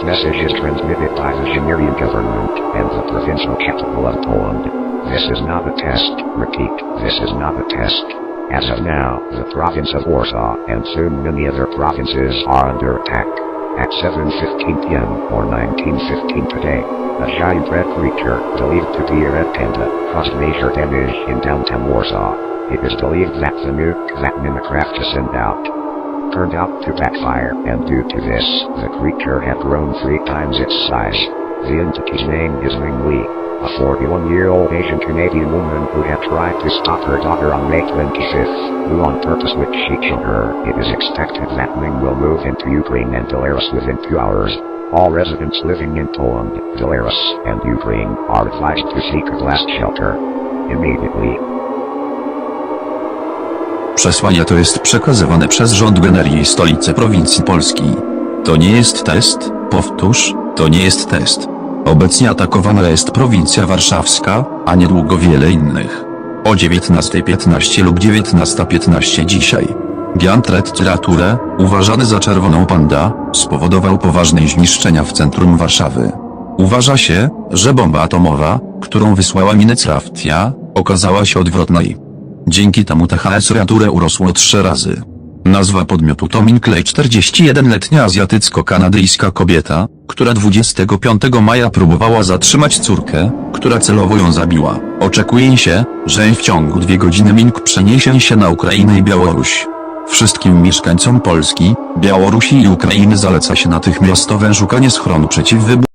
message is transmitted by the Ziemierian government and the provincial capital of Poland. This is not a test. Repeat, this is not a test. As of now, the province of Warsaw and soon many other provinces are under attack. At 7:15 p.m. or 19:15 today, a giant red creature, believed to be a red panda, caused major damage in downtown Warsaw. It is believed that the nuke that Minecraft to send out turned out to backfire, and due to this, the creature had grown 3 times its size. The entity's name is Ming Li, a 41-year-old Asian Canadian woman who had tried to stop her daughter on May 25th, who on purpose which she killed her. It is expected that Ming will move into Ukraine and Belarus within 2 hours. All residents living in Poland, Belarus, and Ukraine are advised to seek a blast shelter immediately. Przesłanie to jest przekazywane przez rząd Generii stolicy prowincji Polski. To nie jest test, powtórz, to nie jest test. Obecnie atakowana jest prowincja warszawska, a niedługo wiele innych. O 19:15 lub 19:15 dzisiaj. Giant Red Creature, uważany za czerwoną panda, spowodował poważne zniszczenia w centrum Warszawy. Uważa się, że bomba atomowa, którą wysłała Minecraftia, okazała się odwrotna i dzięki temu THS Creature urosło 3 razy. Nazwa podmiotu to Ming Li, 41-letnia azjatycko-kanadyjska kobieta, która 25 maja próbowała zatrzymać córkę, która celowo ją zabiła. Oczekuje się, że w ciągu 2 godziny Ming przeniesie się na Ukrainę i Białoruś. Wszystkim mieszkańcom Polski, Białorusi i Ukrainy zaleca się natychmiastowe szukanie schronu przeciwwybuchowych.